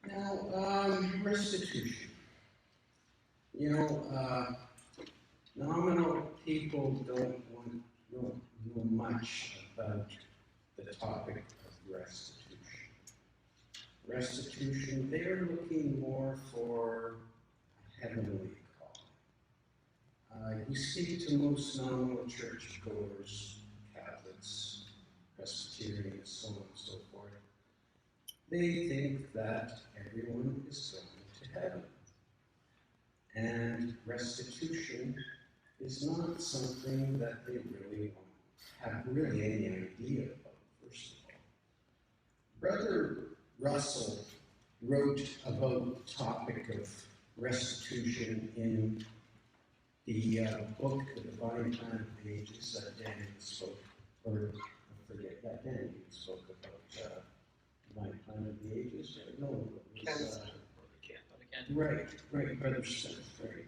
Now, restitution. You know, nominal people don't know much about the topic of restitution. Restitution, they're looking more for a heavenly call. You speak to most nominal churchgoers, Catholics, Presbyterians, so on and so forth. They think that everyone is going to heaven. And restitution is not something that they really have really any idea about, first of all. Brother Russell wrote about the topic of restitution in the book, The Divine Plan of the Ages, that Daniel spoke, or I forget, that Daniel spoke about Divine Plan of the Ages, right? No, it was, right, Brother Smith, right.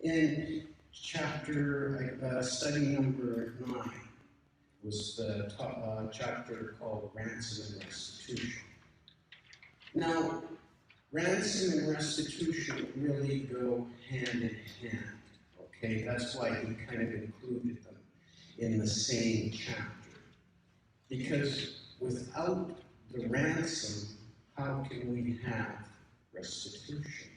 In chapter, study number 9 was the chapter called Ransom and Restitution. Now, ransom and restitution really go hand in hand, okay? That's why he kind of included them in the same chapter. Because without the ransom, how can we have restitution?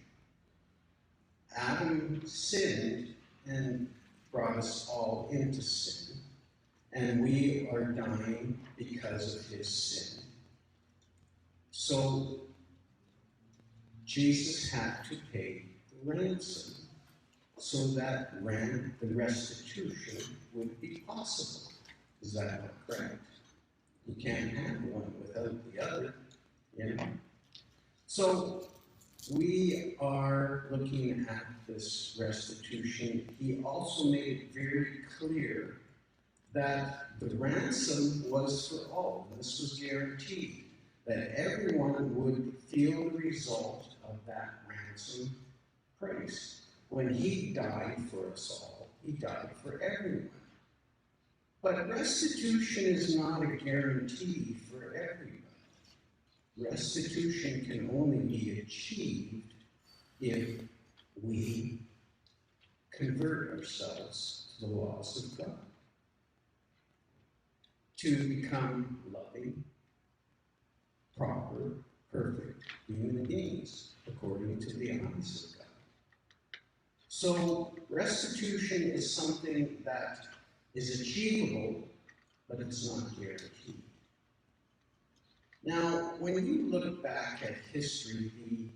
Adam sinned and brought us all into sin, and we are dying because of his sin. So Jesus had to pay the ransom so that the restitution would be possible. Is that not correct? You can't have one without the other, you know? So we are looking at this restitution. He also made it very clear that the ransom was for all. This was guaranteed, that everyone would feel the result of that ransom price. When he died for us all, he died for everyone. But restitution is not a guarantee for everybody. Restitution can only be achieved if we convert ourselves to the laws of God, to become loving, proper, perfect human beings according to the eyes of God. So restitution is something that is achievable, but it's not guaranteed. Now, when you look back at history,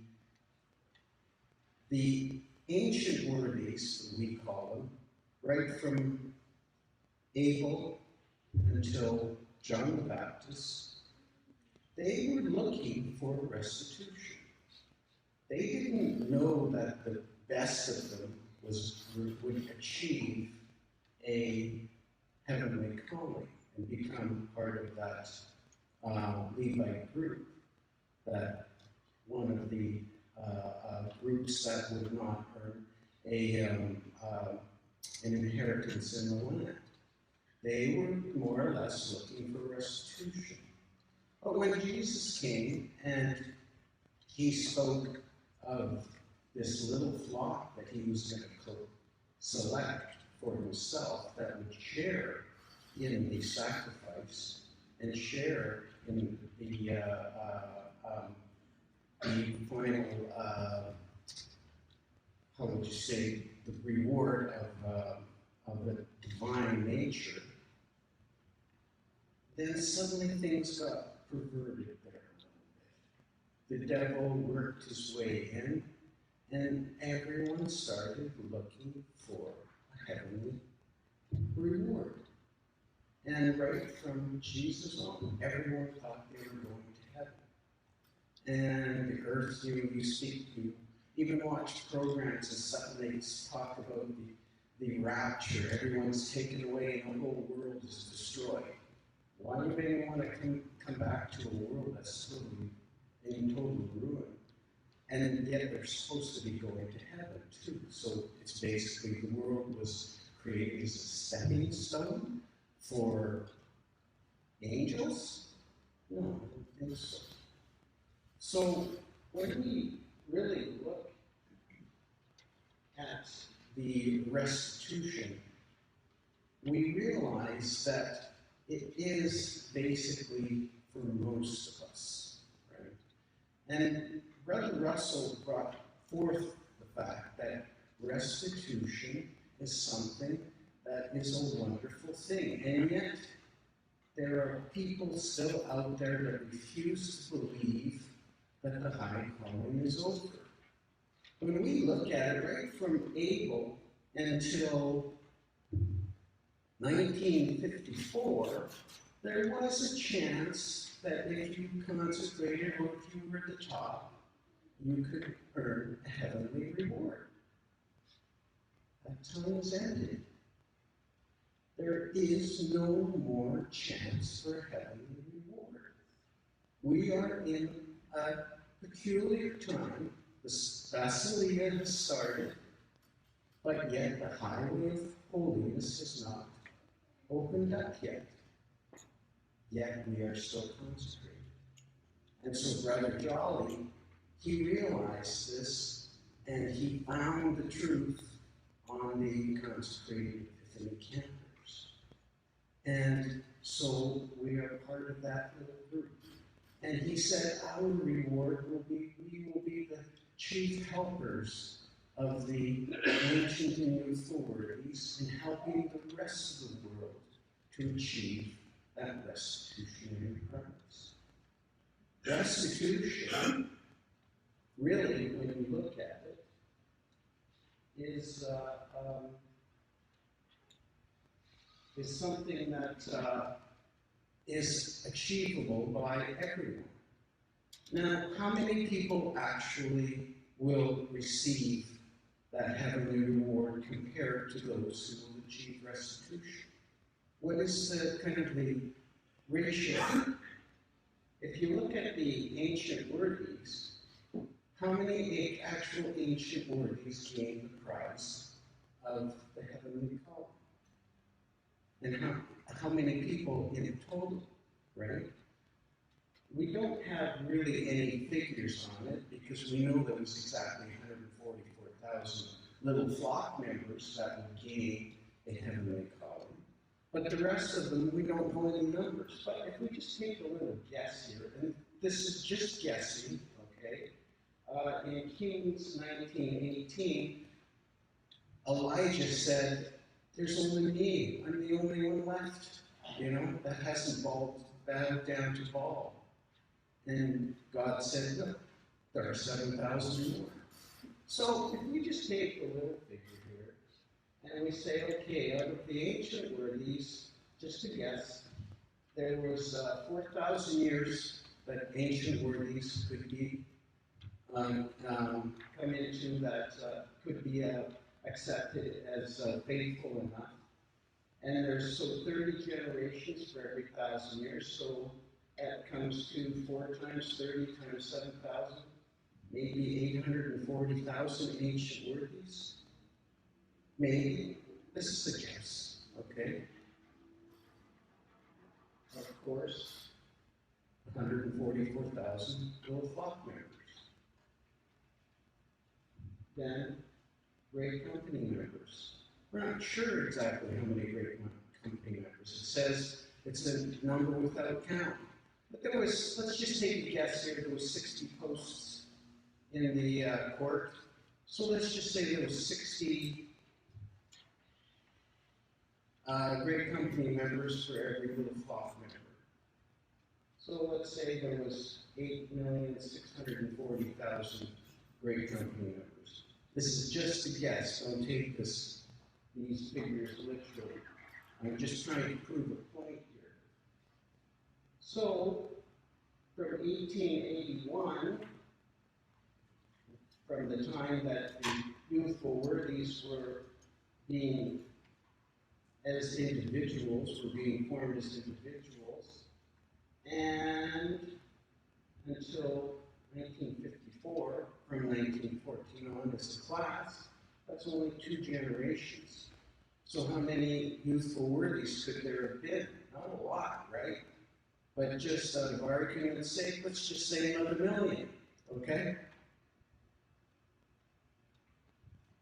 the ancient worthies, we call them, right from Abel until John the Baptist, they were looking for restitution. They didn't know that the best of them would achieve a heavenly calling and become part of that Levite group, that one of the groups that would not earn an inheritance in the land. They were more or less looking for restitution. But when Jesus came and he spoke of this little flock that he was going to select for himself that would share in the sacrifice and share in the final, how would you say, the reward of the divine nature, then suddenly things got perverted there a little bit. The devil worked his way in, and everyone started looking for a heavenly reward. And right from Jesus on, everyone thought they were going to heaven. And the earth, you speak to, even watch programs and stuff, and they talk about the rapture. Everyone's taken away and the whole world is destroyed. Why would anyone want to come back to a world that's totally in total ruin? And yet they're supposed to be going to heaven too. So it's basically the world was created as a stepping stone for angels? No, I don't think so. So when we really look at the restitution, we realize that it is basically for most of us, right? And Brother Russell brought forth the fact that restitution is something that is a wonderful thing, and yet there are people still out there that refuse to believe that the high calling is over. When we look at it, right from Abel until 1954, there was a chance that if you consecrated or if you were at the top, you could earn a heavenly reward. That time has ended. There is no more chance for a heavenly reward. We are in a peculiar time. The Basileia has started, but yet the highway of holiness has not opened up yet. Yet we are still consecrated. And so Brother Jolly, he realized this, and he found the truth on the consecrated Epiphany campers. And so we are part of that little group. And he said our reward will be, we will be the chief helpers of the ancient and youthful worthies in helping the rest of the world to achieve that restitutionary purpose. Restitution, really, when you look at it, is something that is achievable by everyone. Now, how many people actually will receive that heavenly reward compared to those who will achieve restitution? What is the kind of the ratio? If you look at the ancient worthies, how many actual ancient worthies gained the prize of the heavenly call? And how many people in total, right? We don't have really any figures on it because we know there was exactly 144,000 little flock members that would gain a heavenly calling. But the rest of them, we don't know any numbers. But if we just take a little guess here, and this is just guessing, okay? In Kings 19:18, Elijah said, there's only me. I'm the only one left, that hasn't bowed down to Baal. And God said, look, there are 7,000 more. So if we just take a little figure here, and we say, okay, out of the ancient worthies, just to guess, there was 4,000 years that ancient worthies could be come into that could be accepted as faithful enough. And there's 30 generations for every 1,000 years, so that comes to 4 times 30 times 7,000, maybe 840,000 ancient worthies. Maybe. This is a guess, okay? Of course, 144,000 little flock members. Then, great company members. We're not sure exactly how many great company members. It says it's a number without count. But there was, let's just take a guess here, there was 60 posts in the court. So let's just say there was 60 great company members for every little flock member. So let's say there was 8,640,000 great company members. This is just a guess. Don't take these figures literally. I'm just trying to prove a point here. So, from 1881, from the time that the youthful worthies were being, as individuals, were being formed as individuals, and until 1954, from 1914 on as a class, that's only 2 generations. So how many youthful worthies could there have been? Not a lot, right? But just out of argument's sake, let's just say another million. Okay?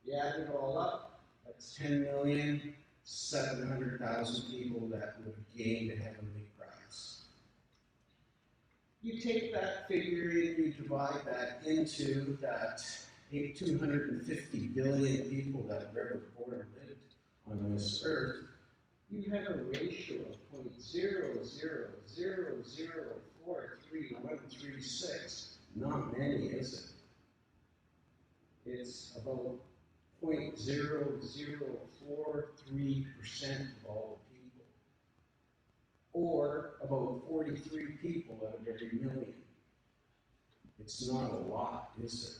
You add it all up, that's 10,700,000 people that would have gained a heavenly prize. You take that figure and you divide that into that 250 billion people that have ever born and lived on this earth, you have a ratio of 0.000043136. Not many, is it? It's about 0.0043% of all the people, or about 43 people out of every million. It's not a lot, is it?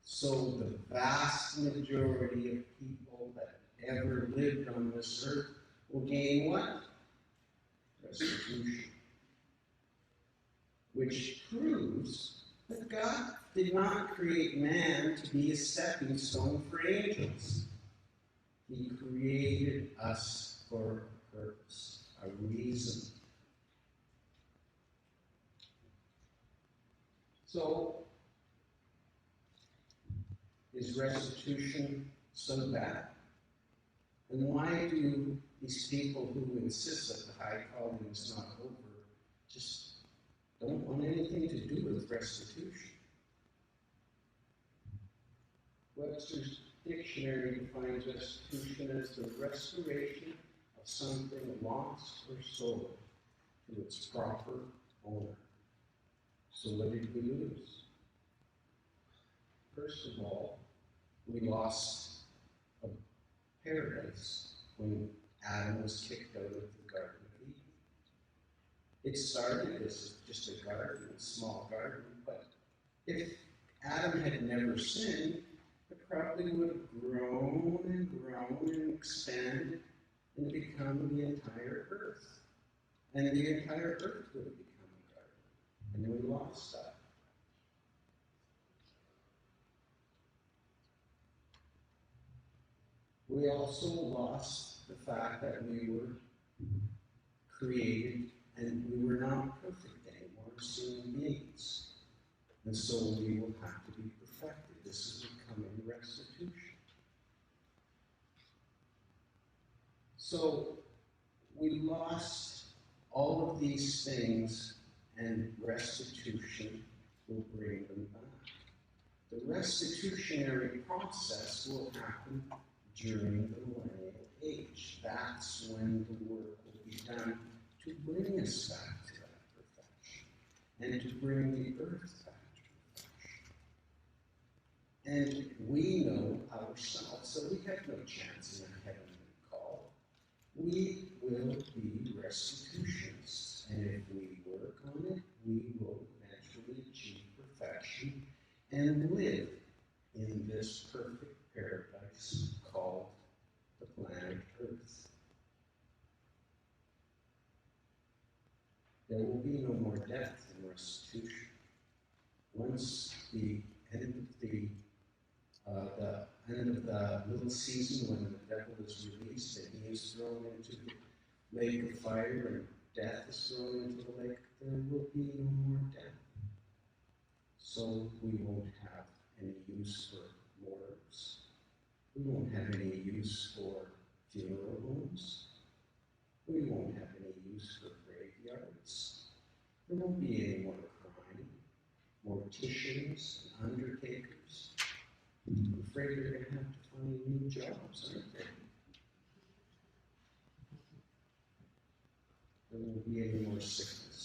So the vast majority of people that ever lived on this earth will gain what? Restitution. Which proves that God did not create man to be a stepping stone for angels. He created us for a purpose, a reason. So, is restitution so bad? And why do these people who insist that the high calling is not over just don't want anything to do with restitution? Webster's dictionary defines restitution as the restoration of something lost or stolen to its proper owner. So what did we lose? First of all, we lost a paradise when Adam was kicked out of the Garden of Eden. It started as just a garden, a small garden, but if Adam had never sinned, it probably would have grown and grown and expanded and become the entire earth. And the entire earth would have become a garden. And we lost that. We also lost the fact that we were created and we were not perfect anymore as human beings. And so we will have to be perfected. This is becoming restitution. So we lost all of these things, and restitution will bring them back. The restitutionary process will happen during the millennial age. That's when the work will be done to bring us back to that perfection and to bring the earth back to perfection. And we know ourselves, so we have no chance in a heavenly call. We will be restitutionists, and if we work on it, we will eventually achieve perfection and live in this perfect paradise called the planet Earth. There will be no more death in restitution. Once the end of the little season when the devil is released and he is thrown into the lake of fire and death is thrown into the lake, there will be no more death. So we won't have any use for morgues. We won't have any use for funeral homes. We won't have any use for graveyards. There won't be any more crime, morticians and undertakers. I'm afraid they're going to have to find new jobs, aren't they? There won't be any more sickness.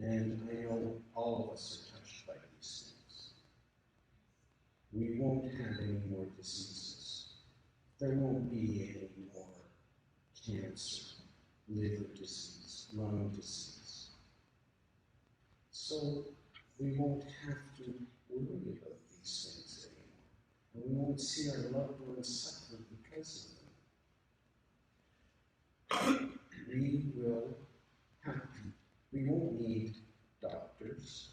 And I know all of us are touched by these things. We won't have any more diseases. There won't be any more cancer, liver disease, lung disease. So we won't have to worry about these things anymore. And we won't see our loved ones suffer because of them. We won't need doctors,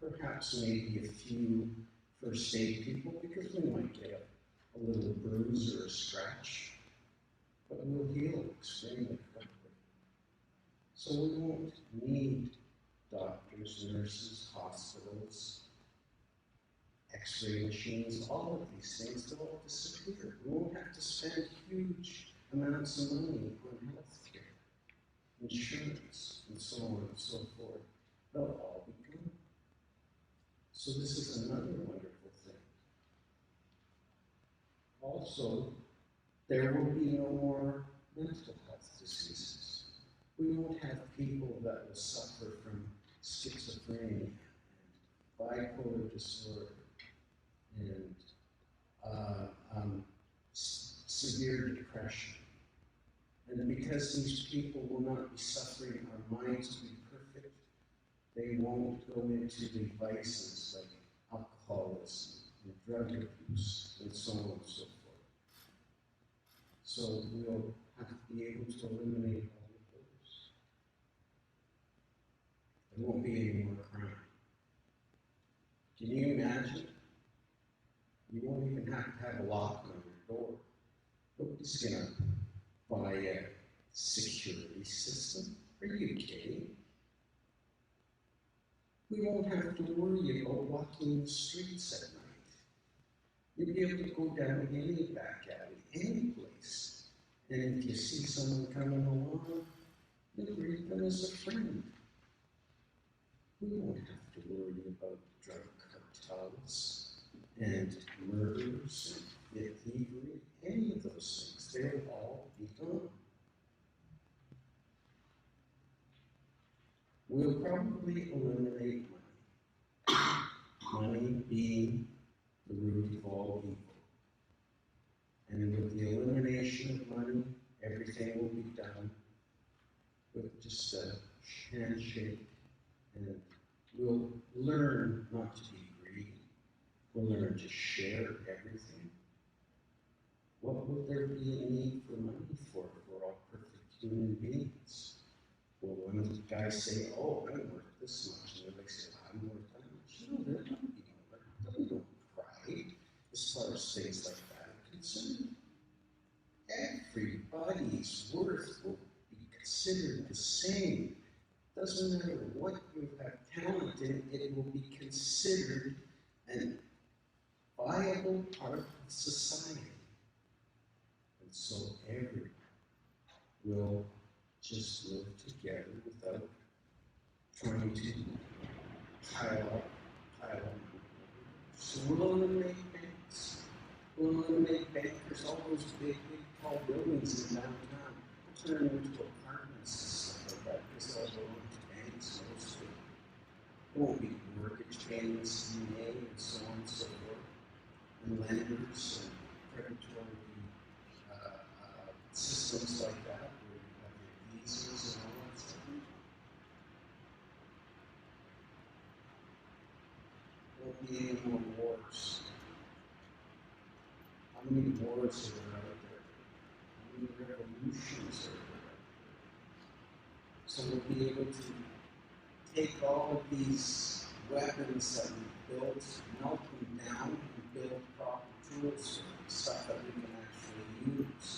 perhaps maybe a few first aid people, because we might get a little bruise or a scratch, but we'll heal extremely quickly. So we won't need doctors. doctors, nurses, hospitals, X-ray machines, all of these things, they'll all disappear. We won't have to spend huge amounts of money on health care, insurance, and so on and so forth. They'll all be gone. So this is another wonderful thing. Also, there will be no more mental health diseases. We won't have people that will suffer from schizophrenia and bipolar disorder and severe depression. And because these people will not be suffering, our minds will be perfect, they won't go into the vices like alcoholism and drug abuse and so on and so forth. So we'll have to be able to eliminate all of those. There won't be any more crime. Can you imagine? You won't even have to have a lock on your door. Nobody's going to buy a security system. Are you kidding? We won't have to worry about walking the streets at night. You'll be able to go down any back alley, any place. And if you see someone coming along, you'll greet them as a friend. We won't have to worry about drug cartels and murders and thievery, any of those things. They'll all be gone. We'll probably eliminate money. Money being the root of all evil. And with the elimination of money, everything will be done with just a handshake. And we'll learn not to be greedy. We'll learn to share everything. What would there be a need for money for? We're all perfect human beings. Well, when the guys say, oh, I'm worth this much, and they say, I'm worth that much. No, they're not being worth. They don't pride as far as things like that are concerned. Everybody's worth will be considered the same. Doesn't matter what you have talent in, it will be considered a viable part of society. And so everyone will just live together without trying to pile up. So we'll eliminate banks. We'll eliminate bankers, all those big, tall buildings in downtown. We'll turn them into apartments and stuff like that because they'll go into banks mostly. There won't be mortgage payments being made and so on and so forth. And lenders and predatory systems like that. Visas and all that stuff. There won't be any more wars. How many wars are there out there? How many revolutions are there out there? So we'll be able to take all of these weapons that we built, melt them down, and build proper tools for stuff that we can actually use.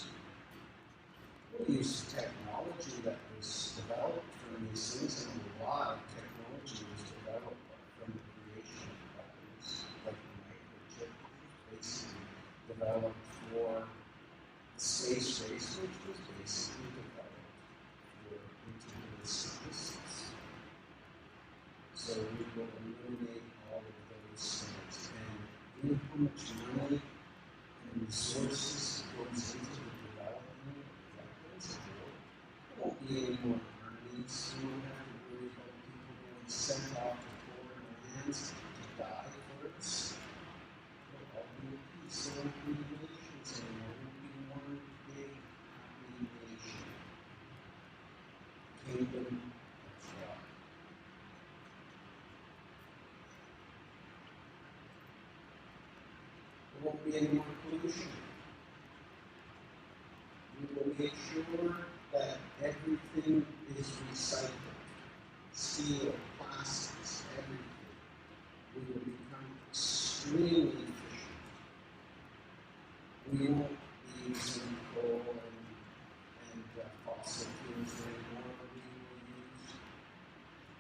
We'll use technology that was developed from these things, and a lot of technology was developed from the creation of weapons, like the microchip, basically developed for the space race, which was basically developed for intelligence systems. So we will eliminate all of those things, and you know how much money and resources goes into the development of weapons and war? There won't be any more armies. You won't have to worry about people being sent off to foreign lands to die for us. There'll all be at peace. There won't be nations anymore. There won't be one big happy nation. Kingdom of God. There won't be any more pollution. We will make sure that everything is recycled. Steel, plastics, everything. We will become extremely efficient. We won't be using coal and fossil fuels anymore. We will use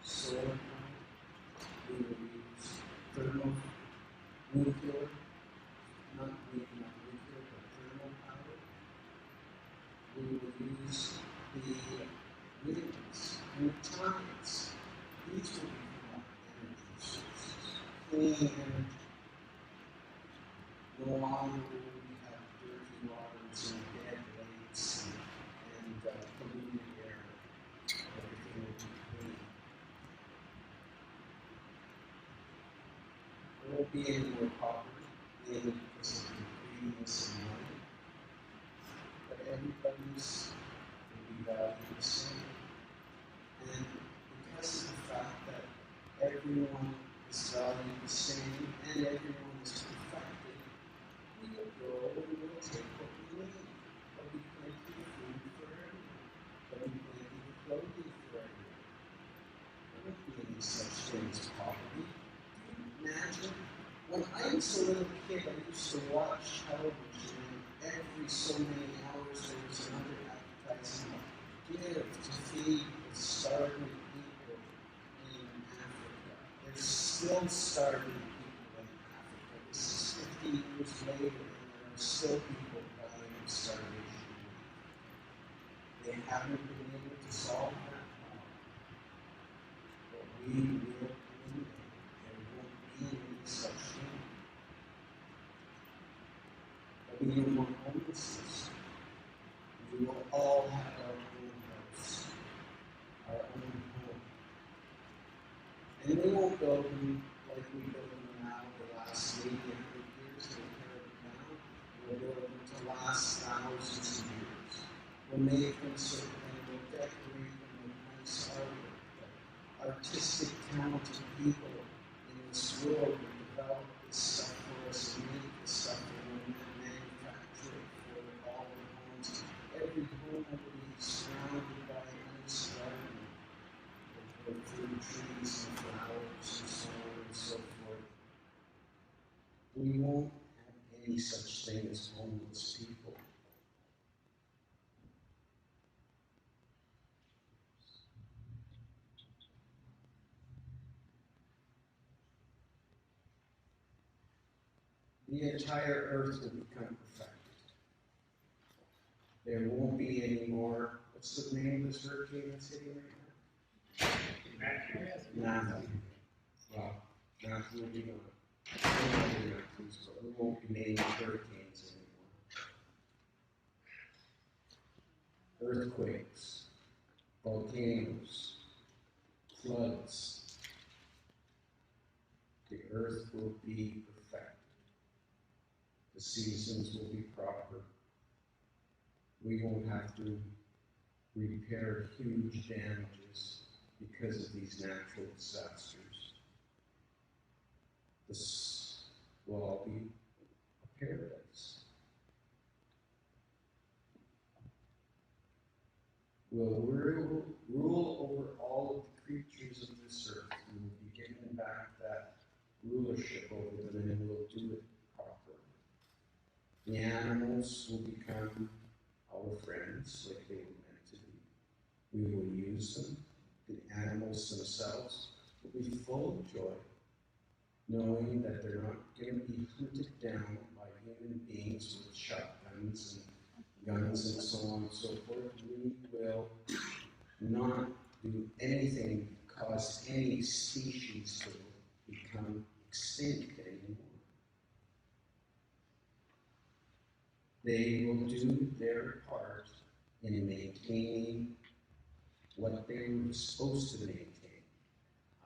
solar power, We will use thermal, nuclear, not nuclear, but thermal power. We will use the winds and the tides. These will become our energy sources. Clean energy. No longer will we have dirty waters and dead lakes and polluted air. Everything will be clean. There won't be any more poverty, mainly because of the greediness of money. But everybody's will be valued the same. And because of the fact that everyone is valued the same and everyone is perfected, we will go and we will take what we need. There'll be plenty of food for everyone. There'll be plenty of clothing for everyone. There won't be any such thing as poverty. Can you imagine? When I was a little kid, I used to watch television, and every so many hours there was another advertisement. Give to feed the starving people in Africa. There's still starving people in Africa. This is 50 years later, and there are still people dying of starvation. They haven't been able to solve that problem. But we will eliminate it. There won't be any such thing. But we no more homelessness. We will all have our own house, our own home. And we won't build them like we build them now, the last 80, 100 years. We'll tear them down. We'll build them to last thousands of years. We'll make them so that we'll decorate them with nice artwork. Artistic, talented people in this world will develop this stuff for us and make this stuff for them and manufacture it for all the homes. Every home will be surrounded by a nice garden with fruit trees and flowers and so on and so forth. We won't have any such thing as homeless people. The entire earth will become perfected. There won't be any more. What's the name of this hurricane that's hitting right now? Nothing. Well, Matthew will be gone. But we won't be naming hurricanes anymore. Earthquakes, volcanoes, floods. The earth will be perfected. The seasons will be proper. We won't have to repair huge damages because of these natural disasters. This will all be a paradise. We'll rule over all of the creatures of this earth. We will be given back that rulership over them, and we'll do it properly. The animals will become our friends like they were meant to be. We will use them. The animals themselves will be full of joy, knowing that they're not going to be hunted down by human beings with shotguns and guns and so on and so forth. We will not do anything to cause any species to become extinct anymore. They will do their part in maintaining what they were supposed to maintain,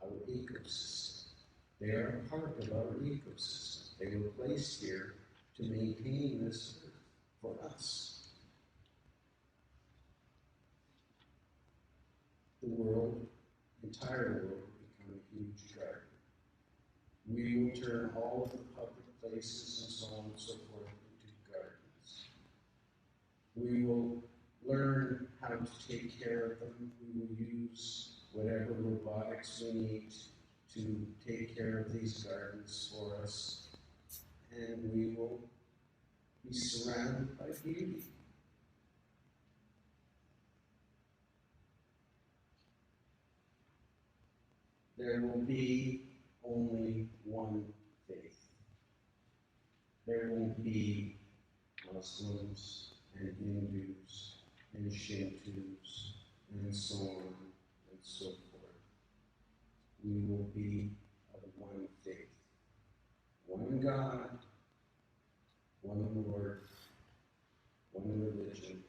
our ecosystem. They are a part of our ecosystem. They were placed here to maintain this earth for us. The entire world will become a huge garden. We will turn all of the public places and so on and so forth into gardens. We will learn how to take care of them. We will use whatever robotics we need to take care of these gardens for us. And we will be surrounded by beauty. There will be only one faith. There won't be Muslims and Hindus and Shintos and so on and so forth. We will be of one faith, one God, one Lord, one religion,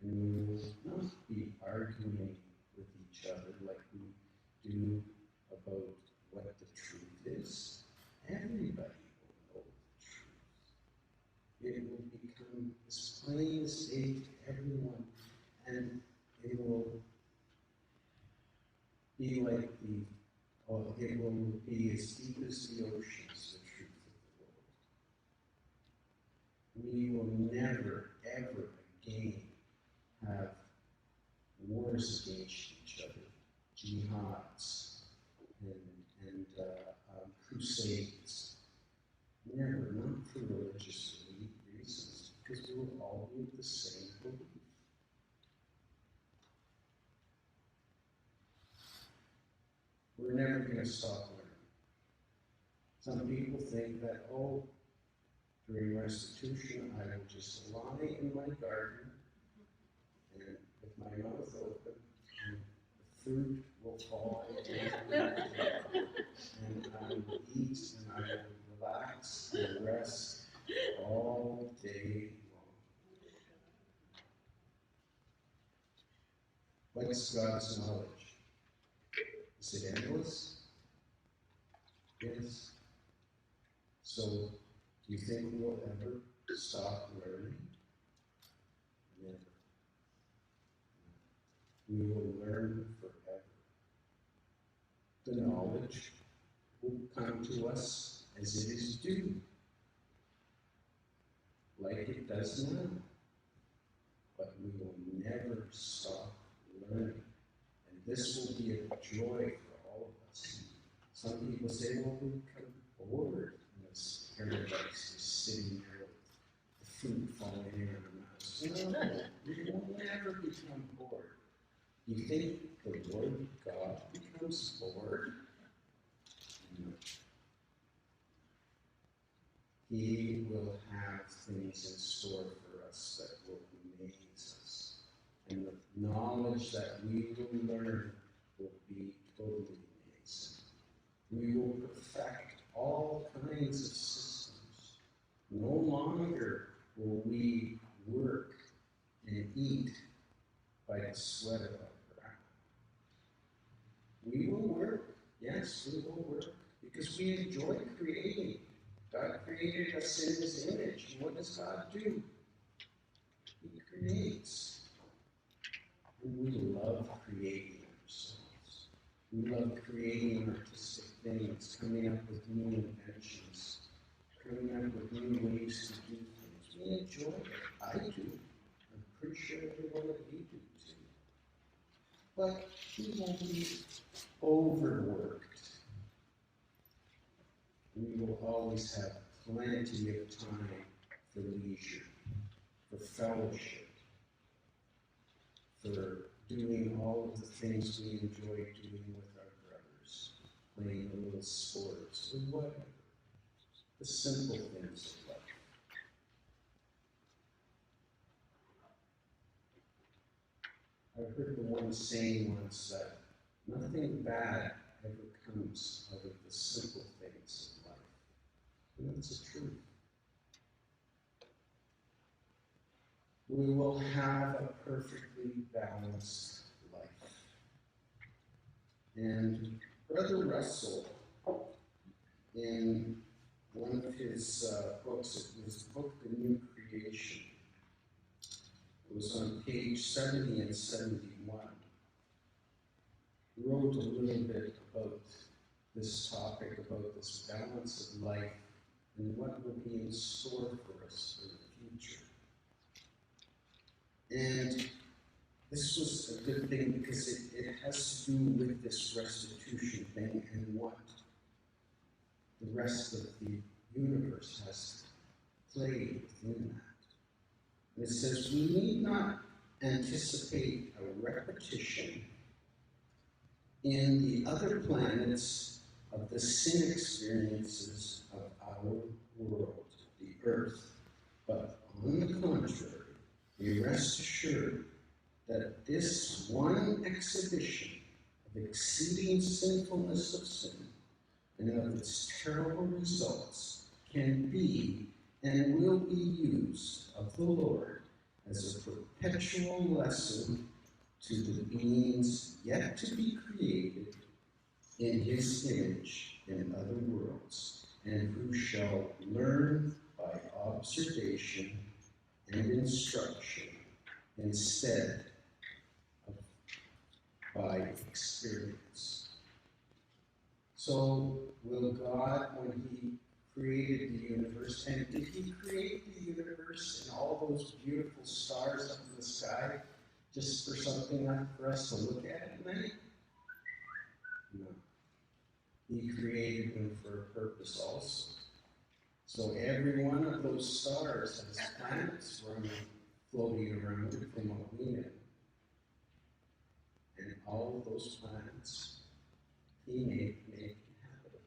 and we will not be arguing with each other like we do about what the truth is. Everybody will know the truth. It will become as plain as day to everyone, and it will be like it will be as deep as the oceans, the truth of the world. We will never, ever again have wars against each other, jihads, and crusades. Never, not for religious reasons, because we will all be the same belief. We're never going to stop learning. Some people think that, during restitution, I will just lie in my garden and with my mouth open, and the fruit will fall, and I will eat, and I will relax and rest all day long. What's God's knowledge? Is it endless? Yes. So, do you think we'll ever stop learning? Never. We will learn forever. The knowledge will come to us as it is due, like it does now. But we will never stop learning. And this will be a joy for all of us. Some people say, well, we become bored in this paradise, just sitting there with the fruit falling in our mouths. No, we will never become bored. You think the Lord God becomes bored? No. He will have things in store for us that will amaze us. And the knowledge that we will learn will be totally amazing. We will perfect all kinds of systems. No longer will we work and eat by the sweat of our brow. We will work, yes, we will work, because we enjoy creating. God created us in His image. And what does God do? He creates. And we love creating ourselves. We love creating artistic things, coming up with new inventions, coming up with new ways to do things. We enjoy it. I do. I'm pretty sure everyone of you do too. But we won't be overworked. We will always have plenty of time for leisure, for fellowship, for doing all of the things we enjoy doing with our brothers, playing a little sports, or whatever. The simple things of life. I heard the one saying once that nothing bad ever comes out of the simple things of life. And that's the truth. We will have a perfectly balanced life. And Brother Russell, in one of his books, it was the book, The New Creation. It was on page 70 and 71. He wrote a little bit about this topic, about this balance of life, and what will be in store for us for the future. And this was a good thing because it has to do with this restitution thing and what the rest of the universe has to play within that. And it says, we need not anticipate a repetition in the other planets of of the sin experiences of our world, the earth, but on the contrary, we rest assured that this one exhibition of exceeding sinfulness of sin and of its terrible results can be and will be used of the Lord as a perpetual lesson to the beings yet to be created in his image in other worlds, and who shall learn by observation and instruction instead of by experience. So will God, when he created the universe, and did he create the universe and all those beautiful stars up in the sky just for something for us to look at night? No. He created them for a purpose also. So every one of those stars has planets floating around it from what we know. And all of those planets he made habitable.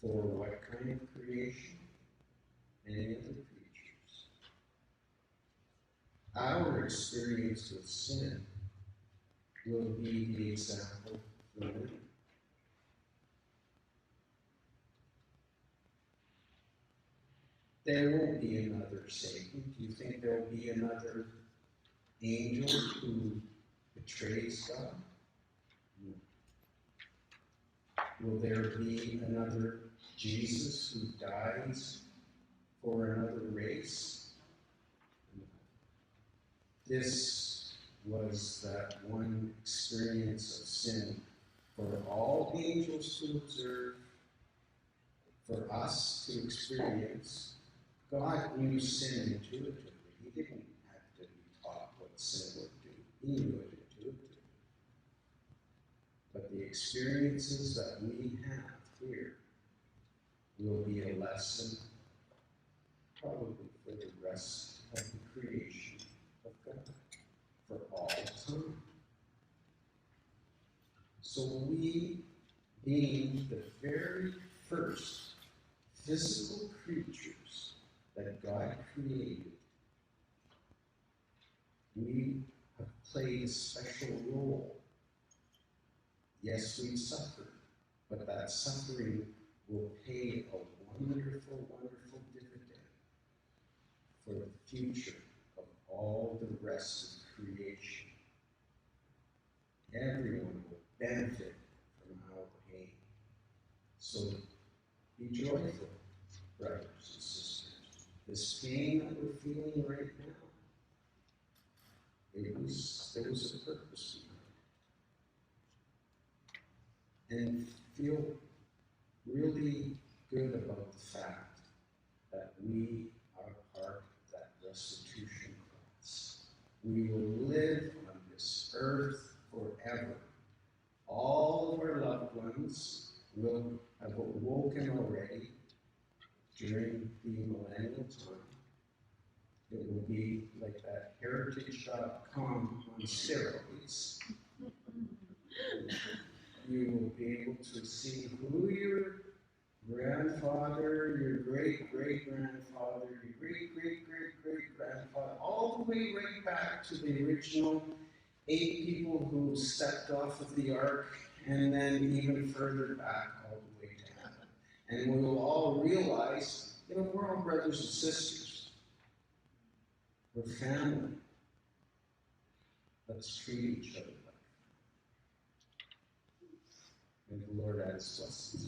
For what kind of creation? Any other creatures. Our experience with sin will be the example for many. There won't be another Satan. Do you think there will be another angel who betrays God? No. Will there be another Jesus who dies for another race? No. This was that one experience of sin for all angels to observe, for us to experience. God knew sin intuitively. He didn't have to be taught what sin would do. He knew it intuitively. But the experiences that we have here will be a lesson probably for the rest of the creation of God, for all time. So we, being the very first physical creatures that God created, we have played a special role. Yes, we've suffered, but that suffering will pay a wonderful, wonderful dividend for the future of all the rest of creation. Everyone will benefit from our pain. So be joyful, brothers and sisters. This pain that we're feeling right now, there was a purpose behind it. And feel really good about the fact that we are part of that restitution class. We will live on this earth forever. All of our loved ones will have awoken already during the millennial time. It will be like that heritage.com on steroids. You will be able to see who your grandfather, your great-great-grandfather, your great-great-great-great-grandfather, all the way right back to the original 8 people who stepped off of the ark, and then even further back all the way to heaven. And we will all realize, we're all brothers and sisters. We're family. Let's treat each other like that. May the Lord add his blessings.